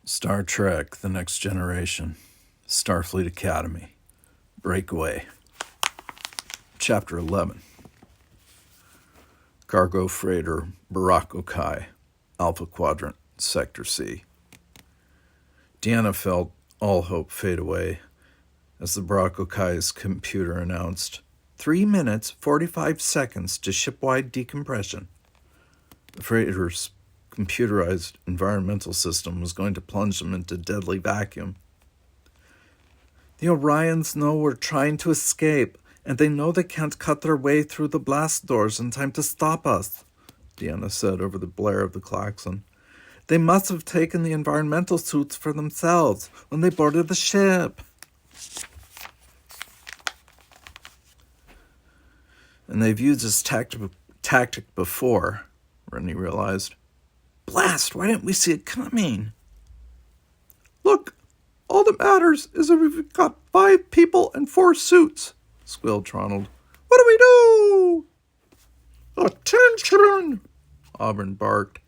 Star Trek: The Next Generation, Starfleet Academy, Breakaway, Chapter 11. Cargo freighter Breakaway, Alpha Quadrant, Sector C. Deanna felt all hope fade away as the Breakaway's computer announced 3 minutes, 45 seconds to ship-wide decompression. The freighter's computerized environmental system was going to plunge them into deadly vacuum. The Orions know we're trying to escape, and they know they can't cut their way through the blast doors in time to stop us, Deanna said over the blare of the klaxon. They must have taken the environmental suits for themselves when they boarded the ship. And they've used this tactic before, Rennie realized. Blast, why didn't we see it coming? Look, all that matters is that we've got 5 people and 4 suits, squealed Tronald. What do we do? Attention, Auburn barked.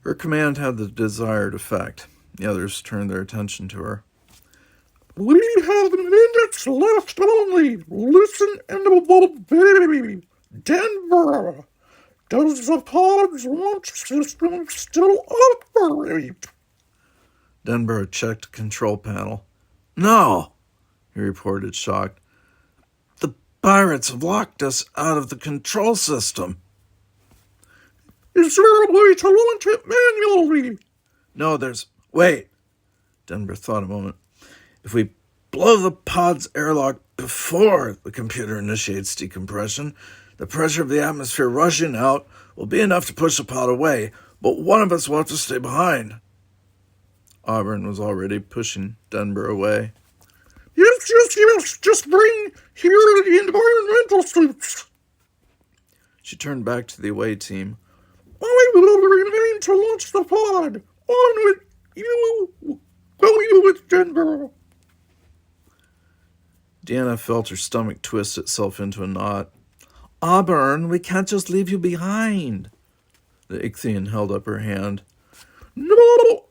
Her command had the desired effect. The others turned their attention to her. We have minutes left only. Listen and obey. Denver. Does the pod's launch system still operate? Denver checked the control panel. No, he reported, shocked. The pirates have locked us out of the control system. Is there a way to launch it manually? No, Wait. Denver thought a moment. If we blow the pod's airlock before the computer initiates decompression, the pressure of the atmosphere rushing out will be enough to push the pod away, but one of us will have to stay behind. Auburn was already pushing Denver away. Yes, just bring here the environmental suits. She turned back to the away team. I will remain to launch the pod. On with you. Go you with Denver. Deanna felt her stomach twist itself into a knot. Auburn, we can't just leave you behind. The Ichthian held up her hand. No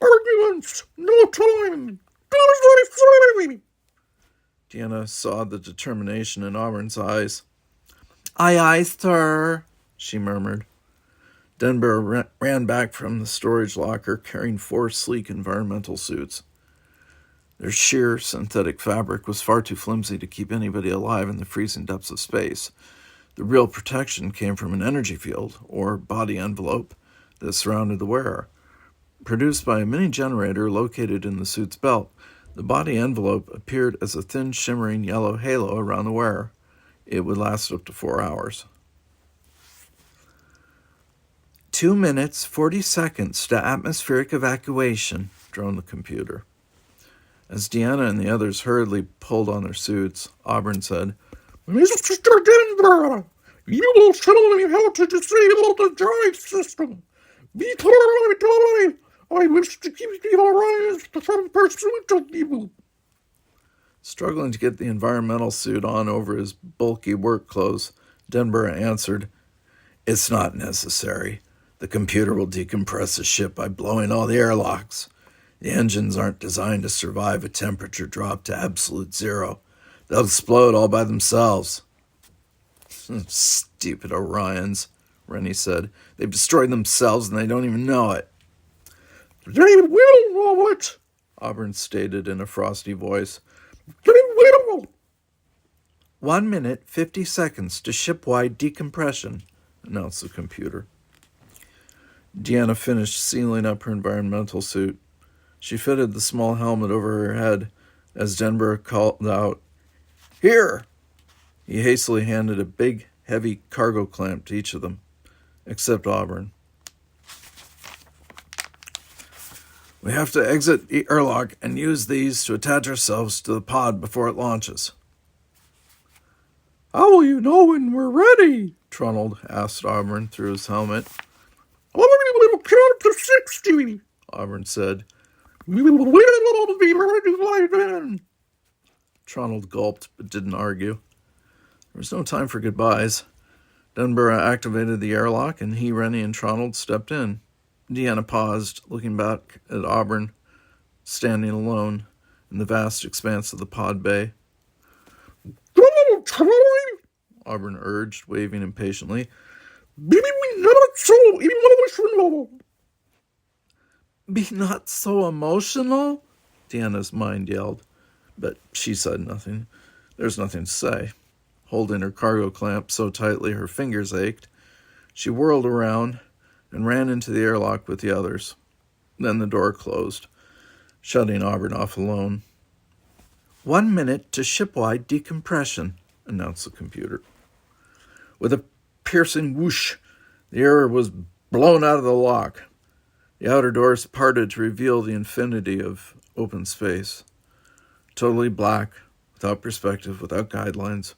arguments! No time! Do as I say! Deanna saw the determination in Auburn's eyes. Aye, sir, she murmured. Denver ran back from the storage locker carrying 4 sleek environmental suits. Their sheer synthetic fabric was far too flimsy to keep anybody alive in the freezing depths of space. The real protection came from an energy field, or body envelope, that surrounded the wearer. Produced by a mini-generator located in the suit's belt, the body envelope appeared as a thin, shimmering yellow halo around the wearer. It would last up to 4 hours. 2 minutes, 40 seconds to atmospheric evacuation, droned the computer. As Deanna and the others hurriedly pulled on their suits, Auburn said, Mr. Denver, you will tell me how to disable the drive system. Before I die, I wish to keep the Orions from pursuit of you. Struggling to get the environmental suit on over his bulky work clothes, Denver answered, It's not necessary. The computer will decompress the ship by blowing all the airlocks. The engines aren't designed to survive a temperature drop to absolute zero. They'll explode all by themselves. Stupid Orions, Rennie said. They've destroyed themselves and they don't even know it. They will know it, Auburn stated in a frosty voice. They will. 1 minute, 50 seconds to ship-wide decompression, announced the computer. Deanna finished sealing up her environmental suit. She fitted the small helmet over her head as Denver called out, Here! He hastily handed a big, heavy cargo clamp to each of them, except Auburn. We have to exit the airlock and use these to attach ourselves to the pod before it launches. How will you know when we're ready? Tronald asked Auburn through his helmet. We will count to 60, Auburn said. We will be ready by then. Tronald gulped but didn't argue. There was no time for goodbyes. Denver activated the airlock and he, Rennie, and Tronald stepped in. Deanna paused, looking back at Auburn, standing alone in the vast expanse of the pod bay. Auburn urged, waving impatiently. Be not so emotional, Deanna's mind yelled, but she said nothing. There's nothing to say. Holding her cargo clamp so tightly her fingers ached, she whirled around and ran into the airlock with the others. Then the door closed, shutting Auburn off alone. 1 minute to shipwide decompression, announced the computer. With a piercing whoosh, the air was blown out of the lock. The outer doors parted to reveal the infinity of open space. Totally black, without perspective, without guidelines,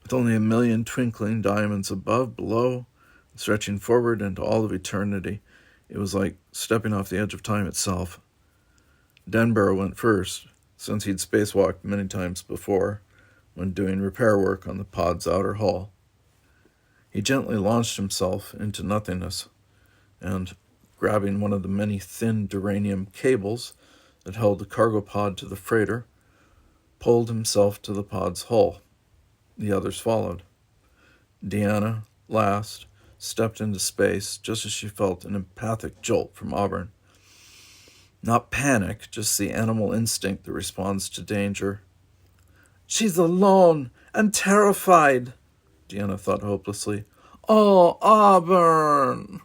with only a million twinkling diamonds above, below, and stretching forward into all of eternity. It was like stepping off the edge of time itself. Denborough went first, since he'd spacewalked many times before, when doing repair work on the pod's outer hull. He gently launched himself into nothingness, and, grabbing one of the many thin duranium cables that held the cargo pod to the freighter, pulled himself to the pod's hull. The others followed. Deanna, last, stepped into space just as she felt an empathic jolt from Auburn. Not panic, just the animal instinct that responds to danger. She's alone and terrified, Deanna thought hopelessly. Oh, Auburn!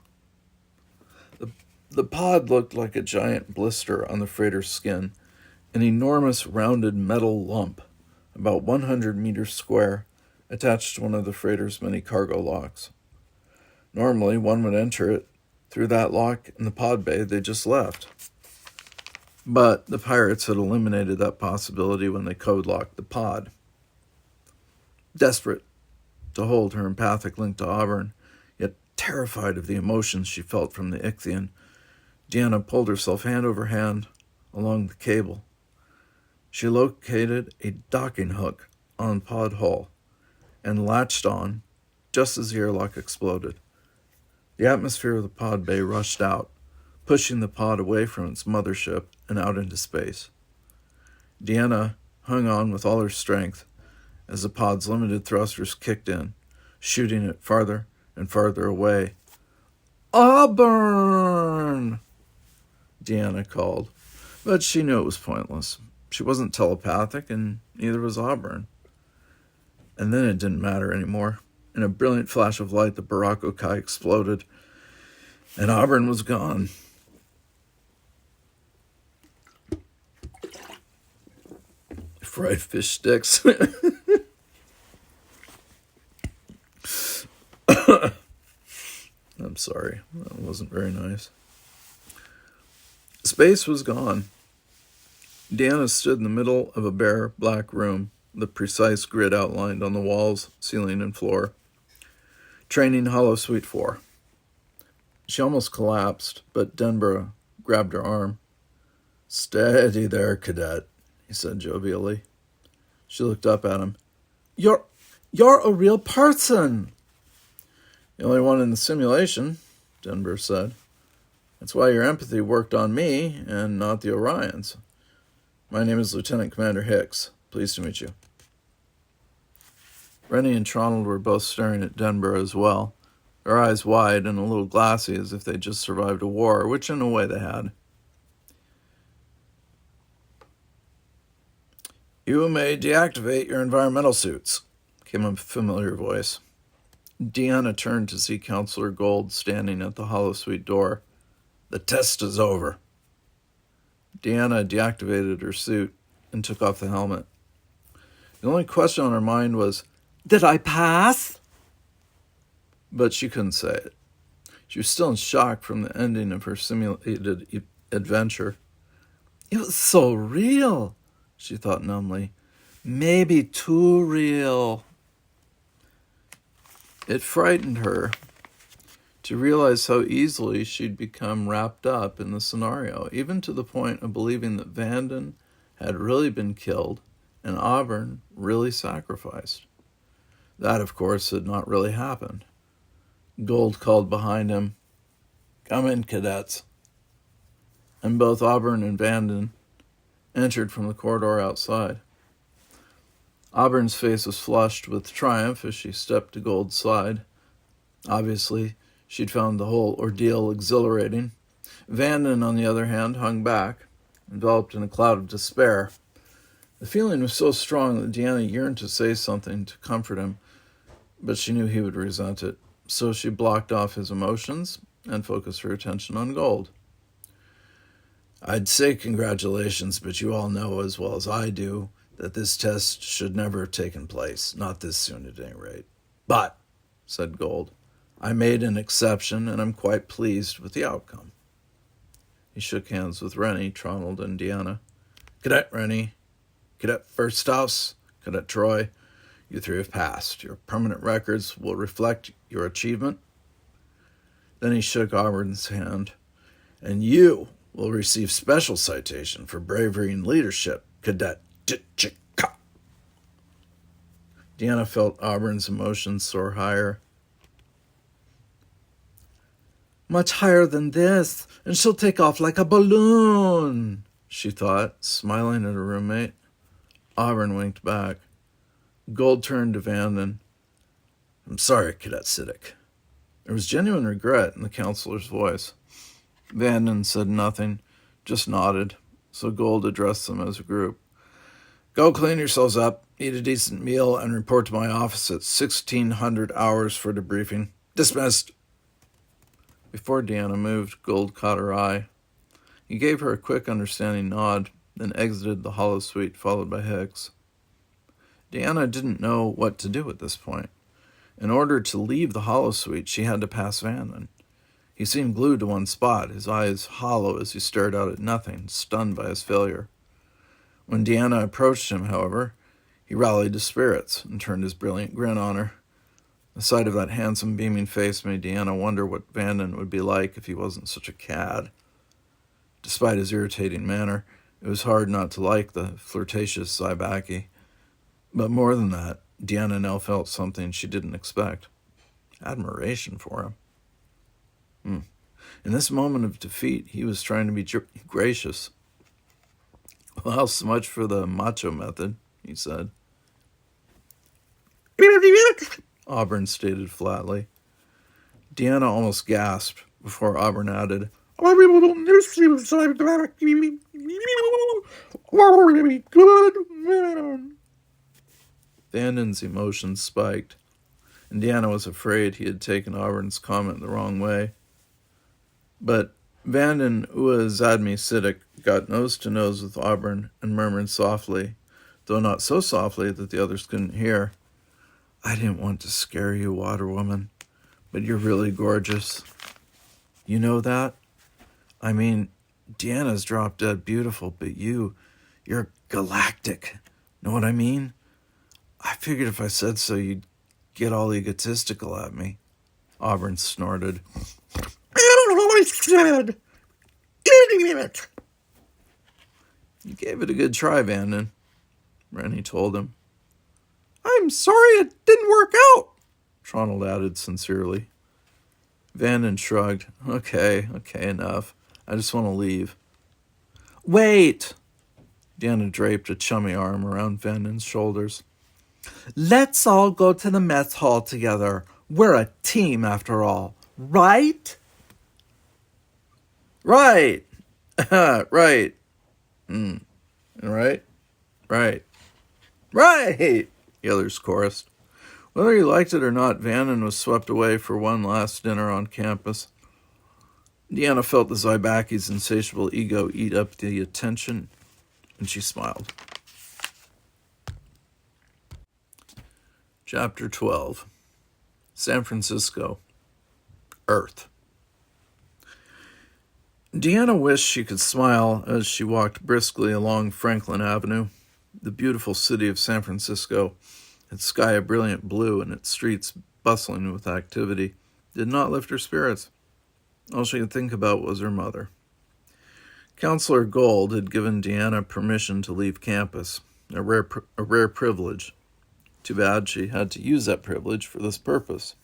The pod looked like a giant blister on the freighter's skin, an enormous rounded metal lump, about 100 meters square, attached to one of the freighter's many cargo locks. Normally, one would enter it through that lock in the pod bay they just left. But the pirates had eliminated that possibility when they code-locked the pod. Desperate to hold her empathic link to Auburn, yet terrified of the emotions she felt from the Ichthian, Deanna pulled herself hand over hand along the cable. She located a docking hook on pod hull and latched on just as the airlock exploded. The atmosphere of the pod bay rushed out, pushing the pod away from its mothership and out into space. Deanna hung on with all her strength as the pod's limited thrusters kicked in, shooting it farther and farther away. Auburn! Deanna called, but she knew it was pointless. She wasn't telepathic, and neither was Auburn. And then it didn't matter anymore. In a brilliant flash of light, the Breakaway exploded, and Auburn was gone. Fried fish sticks. I'm sorry. That wasn't very nice. Space was gone. Deanna stood in the middle of a bare, black room, the precise grid outlined on the walls, ceiling, and floor. Training Hollow Suite 4. She almost collapsed, but Denborough grabbed her arm. Steady there, cadet, he said jovially. She looked up at him. You're a real person. The only one in the simulation, Denborough said. That's why your empathy worked on me and not the Orions. My name is Lieutenant Commander Hicks. Pleased to meet you. Rennie and Tronald were both staring at Denborough as well, their eyes wide and a little glassy as if they'd just survived a war, which in a way they had. You may deactivate your environmental suits, came a familiar voice. Deanna turned to see Counselor Gold standing at the Hollow Suite door. The test is over. Deanna deactivated her suit and took off the helmet. The only question on her mind was, did I pass? But she couldn't say it. She was still in shock from the ending of her simulated adventure. It was so real, she thought numbly. Maybe too real. It frightened her to realize how easily she'd become wrapped up in the scenario, even to the point of believing that Vanden had really been killed and Auburn really sacrificed. That, of course, had not really happened. Gold called behind him, Come in, cadets. And both Auburn and Vanden entered from the corridor outside. Auburn's face was flushed with triumph as she stepped to Gold's side. Obviously, she'd found the whole ordeal exhilarating. Vanden, on the other hand, hung back, enveloped in a cloud of despair. The feeling was so strong that Deanna yearned to say something to comfort him, but she knew he would resent it, so she blocked off his emotions and focused her attention on Gold. I'd say congratulations, but you all know as well as I do that this test should never have taken place, not this soon at any rate. But, said Gold, I made an exception, and I'm quite pleased with the outcome. He shook hands with Rennie, Tronald, and Deanna. Cadet Rennie, Cadet Firsthouse, Cadet Troy, you three have passed. Your permanent records will reflect your achievement. Then he shook Auburn's hand. And you will receive special citation for bravery and leadership, Cadet Ditchika. Deanna felt Auburn's emotions soar higher. Much higher than this, and she'll take off like a balloon, she thought, smiling at her roommate. Auburn winked back. Gold turned to Vanden. I'm sorry, Cadet Siddick. There was genuine regret in the counselor's voice. Vanden said nothing, just nodded, so Gold addressed them as a group. Go clean yourselves up, eat a decent meal, and report to my office at 1600 hours for debriefing. Dismissed. Before Deanna moved, Gold caught her eye. He gave her a quick, understanding nod, then exited the holosuite, followed by Hicks. Deanna didn't know what to do at this point. In order to leave the holosuite, she had to pass Vanden. He seemed glued to one spot, his eyes hollow as he stared out at nothing, stunned by his failure. When Deanna approached him, however, he rallied to spirits and turned his brilliant grin on her. The sight of that handsome, beaming face made Deanna wonder what Vanden would be like if he wasn't such a cad. Despite his irritating manner, it was hard not to like the flirtatious Zybaki. But more than that, Deanna now felt something she didn't expect. Admiration for him. In this moment of defeat, he was trying to be gracious. Well, so much for the macho method, he said. Auburn stated flatly. Deanna almost gasped before Auburn added, I will miss you, Zybaki. Good man. Vanden's emotions spiked, and Deanna was afraid he had taken Auburn's comment the wrong way. But Vanden Uazadmi Siddick got nose to nose with Auburn and murmured softly, though not so softly that the others couldn't hear, I didn't want to scare you, Water Woman, but you're really gorgeous. You know that? I mean, Deanna's drop-dead beautiful, but you're galactic. Know what I mean? I figured if I said so, you'd get all egotistical at me. Auburn snorted. I don't know what I said. Idiot! You gave it a good try, Vanden, Rennie told him. I'm sorry it didn't work out, Tronald added sincerely. Vanden shrugged. Okay, enough. I just want to leave. Wait! Deanna draped a chummy arm around Vanden's shoulders. Let's all go to the mess hall together. We're a team, after all. Right? Right. Right. Right? Right. Right! The others chorused. Whether he liked it or not, Vanden was swept away for one last dinner on campus. Deanna felt the Zybaki's insatiable ego eat up the attention, and she smiled. Chapter 12. San Francisco. Earth. Deanna wished she could smile as she walked briskly along Franklin Avenue. The beautiful city of San Francisco, its sky a brilliant blue and its streets bustling with activity, did not lift her spirits. All she could think about was her mother. Counselor Gold had given Deanna permission to leave campus, a rare privilege. Too bad she had to use that privilege for this purpose.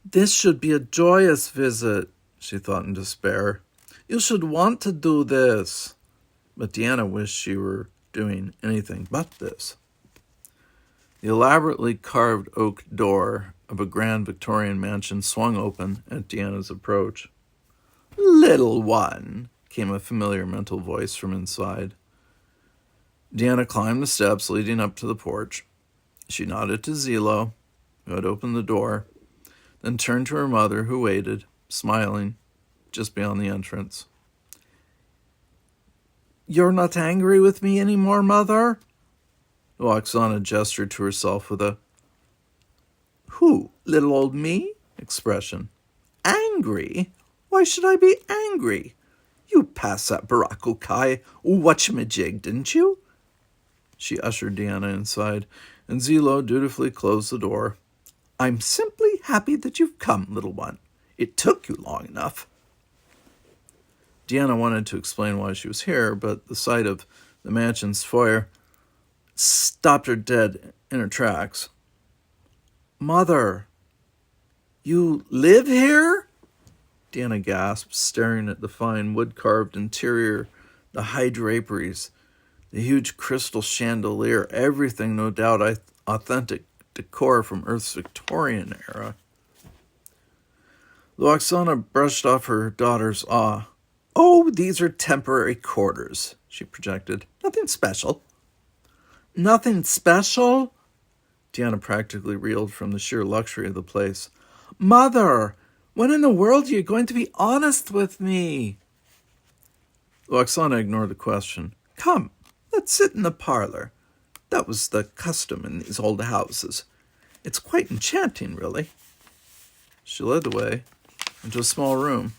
This should be a joyous visit, she thought in despair. You should want to do this. But Deanna wished she were doing anything but this. The elaborately carved oak door of a grand Victorian mansion swung open at Deanna's approach. Little one, came a familiar mental voice from inside. Deanna climbed the steps leading up to the porch. She nodded to Zelo, who had opened the door, then turned to her mother, who waited, smiling, just beyond the entrance. You're not angry with me anymore, Mother? Oksana gestured to herself with a "Who, little old me?" expression. Angry? Why should I be angry? You passed that Breakaway whatchamajig, didn't you? She ushered Deanna inside, and Zelo dutifully closed the door. I'm simply happy that you've come, little one. It took you long enough. Deanna wanted to explain why she was here, but the sight of the mansion's foyer stopped her dead in her tracks. Mother, you live here? Deanna gasped, staring at the fine wood-carved interior, the high draperies, the huge crystal chandelier, everything no doubt authentic decor from Earth's Victorian era. Oksana brushed off her daughter's awe. Oh, these are temporary quarters, she projected. Nothing special. Nothing special? Deanna practically reeled from the sheer luxury of the place. Mother, when in the world are you going to be honest with me? Oksana ignored the question. Come, let's sit in the parlor. That was the custom in these old houses. It's quite enchanting, really. She led the way into a small room,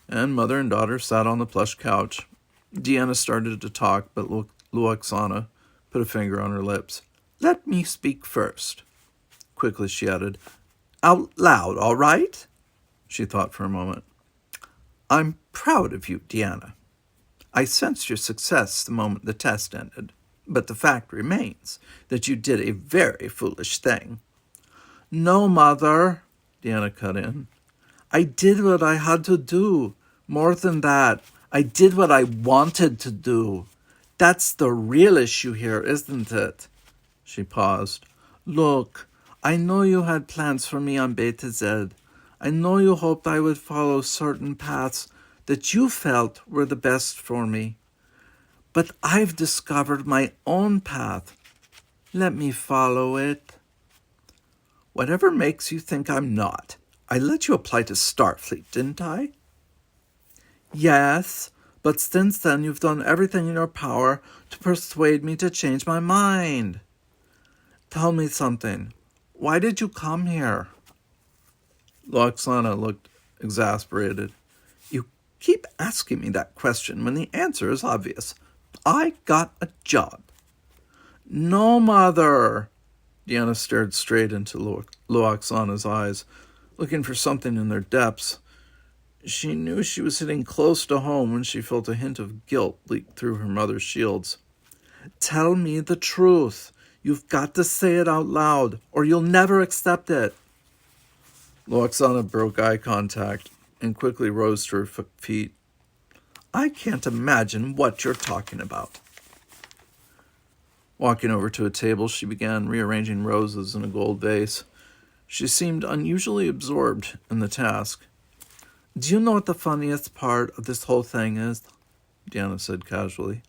and mother and daughter sat on the plush couch. Deanna started to talk, but Oksana put a finger on her lips. Let me speak first. Quickly she added, out loud, all right? She thought for a moment. I'm proud of you, Deanna. I sensed your success the moment the test ended, but the fact remains that you did a very foolish thing. No, Mother, Deanna cut in. I did what I had to do. More than that, I did what I wanted to do. That's the real issue here, isn't it? She paused. Look, I know you had plans for me on Beta Z. I know you hoped I would follow certain paths that you felt were the best for me. But I've discovered my own path. Let me follow it. Whatever makes you think I'm not. I let you apply to Starfleet, didn't I? Yes, but since then you've done everything in your power to persuade me to change my mind. Tell me something. Why did you come here? Oksana looked exasperated. You keep asking me that question when the answer is obvious. I got a job. No, Mother. Deanna stared straight into Oksana's eyes, looking for something in their depths. She knew she was hitting close to home when she felt a hint of guilt leak through her mother's shields. Tell me the truth. You've got to say it out loud, or you'll never accept it. Oksana broke eye contact and quickly rose to her feet. I can't imagine what you're talking about. Walking over to a table, she began rearranging roses in a gold vase. She seemed unusually absorbed in the task. Do you know what the funniest part of this whole thing is? Deanna said casually.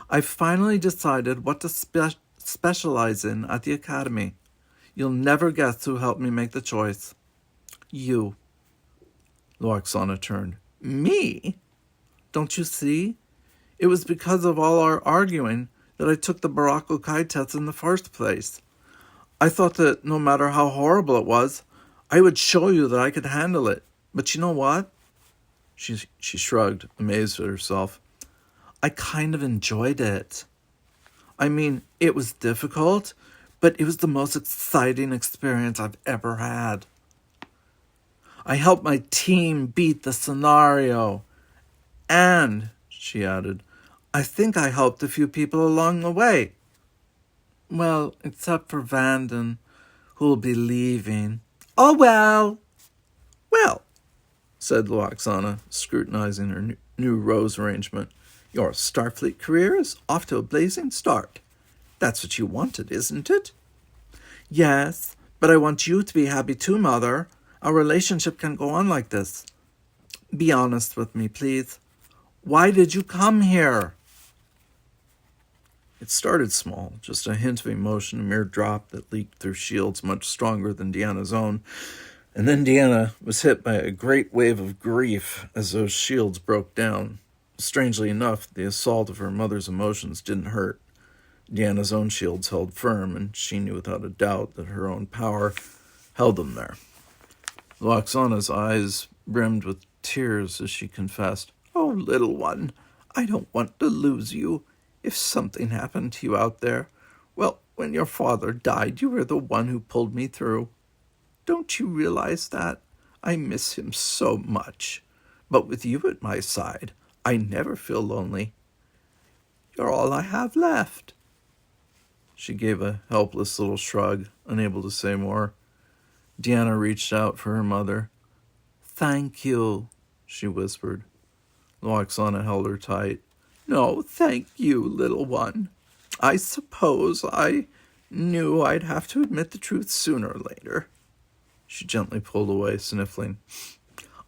I've finally decided what to specialize in at the academy. You'll never guess who helped me make the choice. You. Oksana turned. Me? Don't you see? It was because of all our arguing that I took the Breakaway test in the first place. I thought that no matter how horrible it was, I would show you that I could handle it. But you know what? She shrugged, amazed at herself. I kind of enjoyed it. I mean, it was difficult, but it was the most exciting experience I've ever had. I helped my team beat the scenario. And, she added, I think I helped a few people along the way. Well, except for Vanden, who'll be leaving. Oh, well, Well, said Loxana, scrutinizing her new rose arrangement, your Starfleet career is off to a blazing start. That's what you wanted, isn't it? Yes, but I want you to be happy too, Mother. Our relationship can go on like this. Be honest with me, please. Why did you come here? It started small, just a hint of emotion, a mere drop that leaked through shields much stronger than Deanna's own. And then Deanna was hit by a great wave of grief as those shields broke down. Strangely enough, the assault of her mother's emotions didn't hurt. Deanna's own shields held firm, and she knew without a doubt that her own power held them there. Loxana's eyes brimmed with tears as she confessed, Oh, little one, I don't want to lose you. If something happened to you out there, well, when your father died, you were the one who pulled me through. Don't you realize that? I miss him so much. But with you at my side, I never feel lonely. You're all I have left. She gave a helpless little shrug, unable to say more. Deanna reached out for her mother. Thank you, she whispered. Loxana held her tight. No, thank you, little one. I suppose I knew I'd have to admit the truth sooner or later. She gently pulled away, sniffling.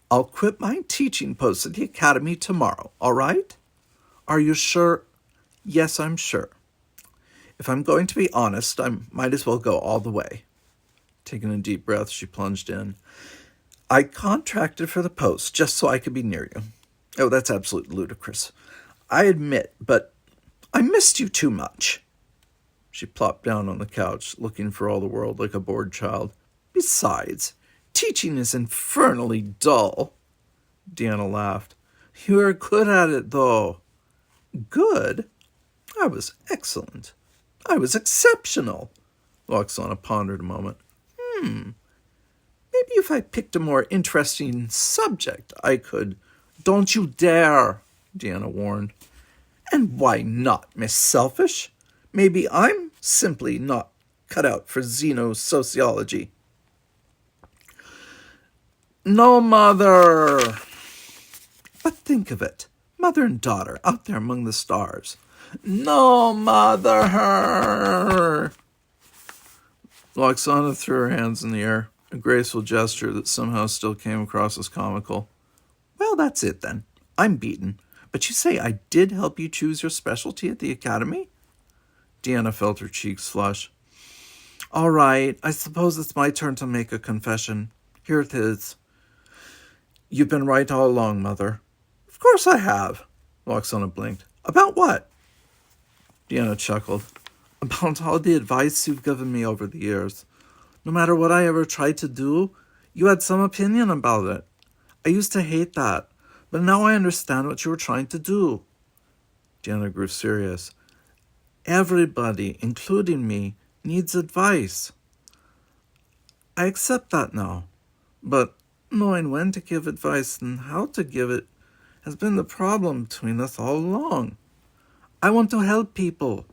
I'll quit my teaching post at the academy tomorrow, all right? Are you sure? Yes, I'm sure. If I'm going to be honest, I might as well go all the way. Taking a deep breath, she plunged in. I contracted for the post just so I could be near you. Oh, that's absolutely ludicrous. I admit, but I missed you too much. She plopped down on the couch, looking for all the world like a bored child. Besides, teaching is infernally dull. Deanna laughed. You were good at it, though. Good? I was excellent. I was exceptional. Loxana pondered a moment. Maybe if I picked a more interesting subject, I could. Don't you dare, Deanna warned. And why not, Miss Selfish? Maybe I'm simply not cut out for xenosociology. No, Mother. But think of it. Mother and daughter out there among the stars. No, Mother. Loxana threw her hands in the air, a graceful gesture that somehow still came across as comical. Well, that's it then. I'm beaten. But you say I did help you choose your specialty at the academy? Deanna felt her cheeks flush. All right, I suppose it's my turn to make a confession. Here it is. You've been right all along, Mother. Of course I have. Loxana blinked. About what? Deanna chuckled. About all the advice you've given me over the years. No matter what I ever tried to do, you had some opinion about it. I used to hate that, but now I understand what you were trying to do. Deanna grew serious. Everybody, including me, needs advice. I accept that now, but knowing when to give advice and how to give it has been the problem between us all along. I want to help people,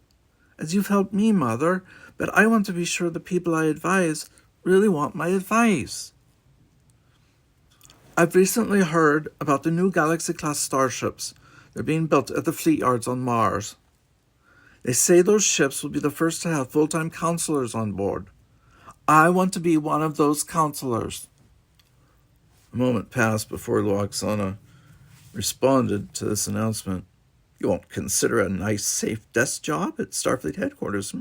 as you've helped me, Mother, but I want to be sure the people I advise really want my advice. I've recently heard about the new Galaxy-class starships. They're being built at the fleet yards on Mars. They say those ships will be the first to have full-time counselors on board. I want to be one of those counselors. A moment passed before Loxana responded to this announcement. You won't consider a nice, safe desk job at Starfleet headquarters,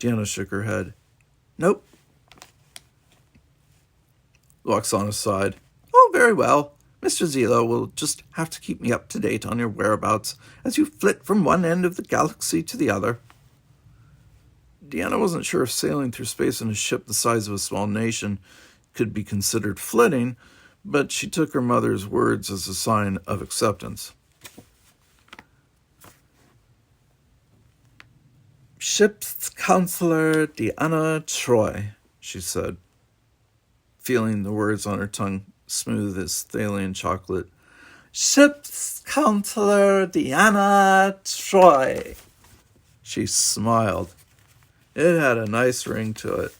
Deanna shook her head. Nope. Loxana sighed. Oh, very well. Mr. Zelo will just have to keep me up to date on your whereabouts as you flit from one end of the galaxy to the other. Deanna wasn't sure if sailing through space in a ship the size of a small nation could be considered flitting, but she took her mother's words as a sign of acceptance. Ship's Counselor Deanna Troy, she said, feeling the words on her tongue smooth as Thalian chocolate. Ship's Counselor Deanna Troy. She smiled. It had a nice ring to it.